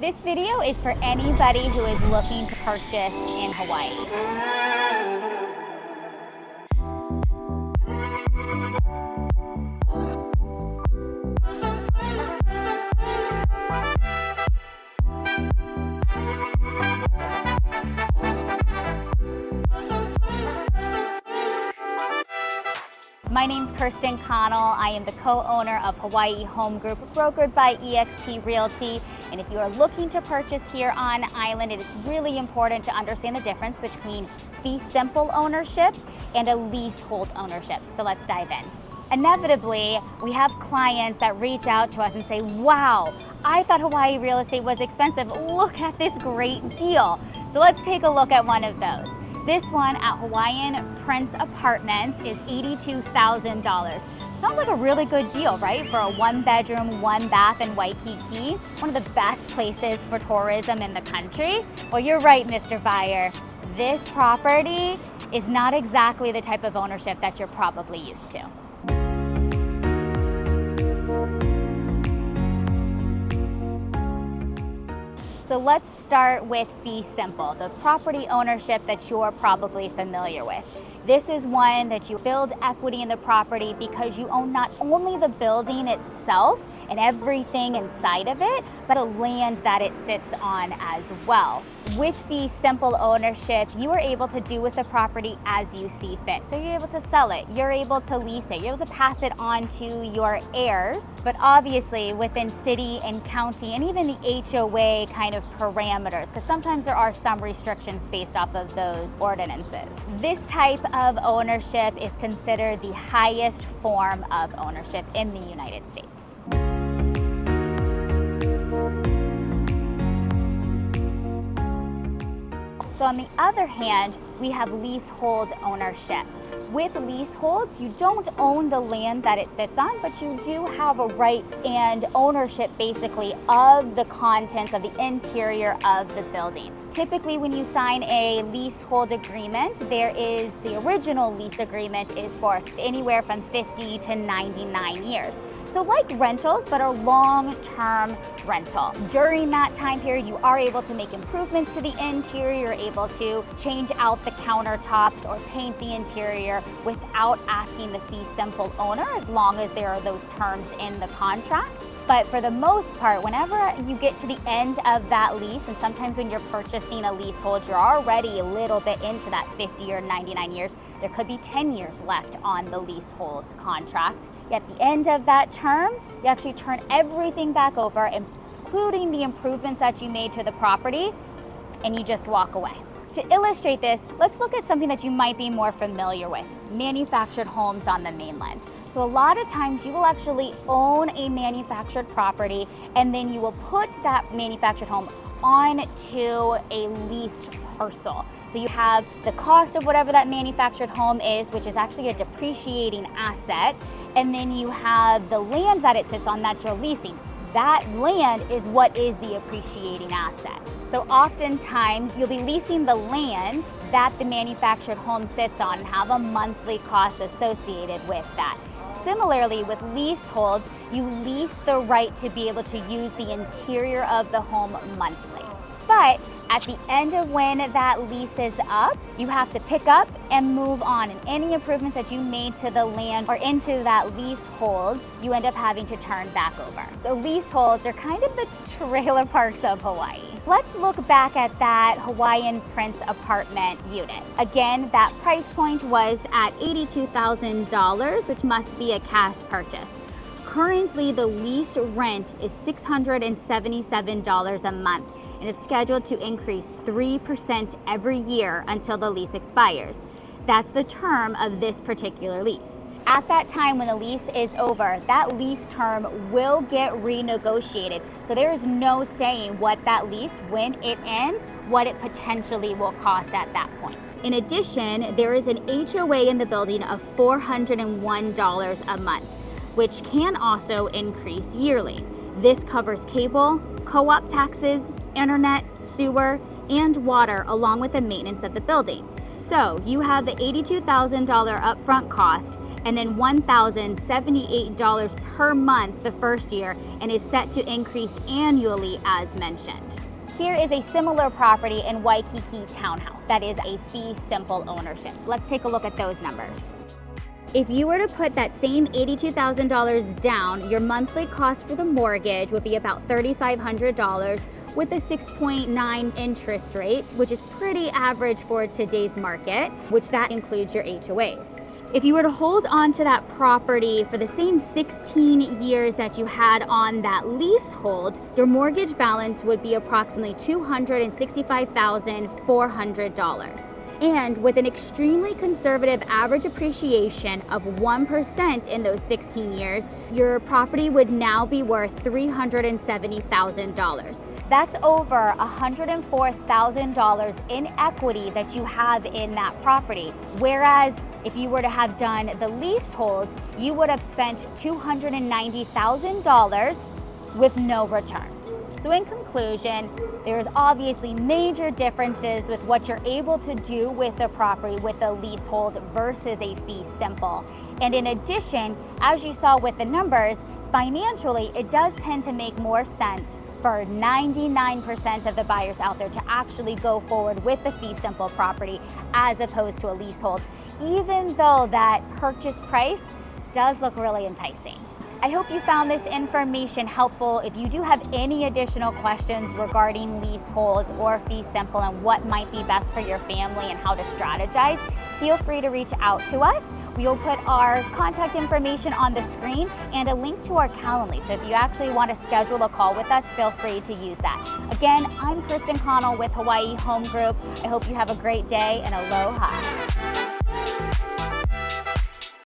This video is for anybody who is looking to purchase in Hawaii. My name's Kirsten Connell. I am the co-owner of Hawaii Home Group, brokered by eXp Realty. And if you are looking to purchase here on island, it is really important to understand the difference between fee simple ownership and a leasehold ownership. So let's dive in. Inevitably, we have clients that reach out to us and say, wow, I thought Hawaii real estate was expensive. Look at this great deal. So let's take a look at one of those. This one at Hawaiian Prince Apartments is $82,000. Sounds like a really good deal, right? For a 1-bedroom, 1-bath in Waikiki, one of the best places for tourism in the country. Well, you're right, Mr. Buyer. This property is not exactly the type of ownership that you're probably used to. So let's start with fee simple, the property ownership that you're probably familiar with. This is one that you build equity in the property because you own not only the building itself and everything inside of it, but a land that it sits on as well. With fee simple ownership, you are able to do with the property as you see fit. So you're able to sell it, you're able to lease it, you're able to pass it on to your heirs, but obviously within city and county and even the HOA kind of parameters, because sometimes there are some restrictions based off of those ordinances. This type of ownership is considered the highest form of ownership in the United States. So on the other hand, we have leasehold ownership. With leaseholds, you don't own the land that it sits on, but you do have a right and ownership basically of the contents of the interior of the building. Typically, when you sign a leasehold agreement, the original lease agreement is for anywhere from 50 to 99 years. So like rentals, but a long-term rental. During that time period, you are able to make improvements to the interior, you're able to change out the countertops or paint the interior without asking the fee simple owner, as long as there are those terms in the contract. But for the most part, whenever you get to the end of that lease, and sometimes when you're purchasing a leasehold, you're already a little bit into that 50 or 99 years. There could be 10 years left on the leasehold contract. At the end of that term, you actually turn everything back over, including the improvements that you made to the property, and you just walk away. To illustrate this, let's look at something that you might be more familiar with, manufactured homes on the mainland. So a lot of times you will actually own a manufactured property and then you will put that manufactured home onto a leased parcel. So you have the cost of whatever that manufactured home is, which is actually a depreciating asset, and then you have the land that it sits on that you're leasing. That land is what is the appreciating asset. So oftentimes you'll be leasing the land that the manufactured home sits on and have a monthly cost associated with that. Similarly, with leaseholds, you lease the right to be able to use the interior of the home monthly. But at the end of when that lease is up, you have to pick up and move on. And any improvements that you made to the land or into that leaseholds, you end up having to turn back over. So leaseholds are kind of the trailer parks of Hawaii. Let's look back at that Hawaiian Prince apartment unit. Again, that price point was at $82,000, which must be a cash purchase. Currently, the lease rent is $677 a month, and it's scheduled to increase 3% every year until the lease expires. That's the term of this particular lease. At that time when the lease is over, that lease term will get renegotiated. So there is no saying what that lease, when it ends, what it potentially will cost at that point. In addition, there is an HOA in the building of $401 a month, which can also increase yearly. This covers cable, co-op taxes, internet, sewer, and water, along with the maintenance of the building. So you have the $82,000 upfront cost, and then $1,078 per month the first year, and is set to increase annually as mentioned. Here is a similar property in Waikiki townhouse that is a fee simple ownership. Let's take a look at those numbers. If you were to put that same $82,000 down, your monthly cost for the mortgage would be about $3,500 with a 6.9 interest rate, which is pretty average for today's market, which that includes your HOAs. If you were to hold on to that property for the same 16 years that you had on that leasehold, your mortgage balance would be approximately $265,400. And with an extremely conservative average appreciation of 1% in those 16 years, your property would now be worth $370,000. That's over $104,000 in equity that you have in that property. Whereas if you were to have done the leasehold, you would have spent $290,000 with no return. So in conclusion, there's obviously major differences with what you're able to do with the property with a leasehold versus a fee simple. And in addition, as you saw with the numbers, financially, it does tend to make more sense for 99% of the buyers out there to actually go forward with the fee simple property as opposed to a leasehold, even though that purchase price does look really enticing. I hope you found this information helpful. If you do have any additional questions regarding leaseholds or fee simple and what might be best for your family and how to strategize, feel free to reach out to us. We will put our contact information on the screen and a link to our Calendly. So if you actually want to schedule a call with us, feel free to use that. Again, I'm Kristen Connell with Hawaii Home Group. I hope you have a great day and aloha.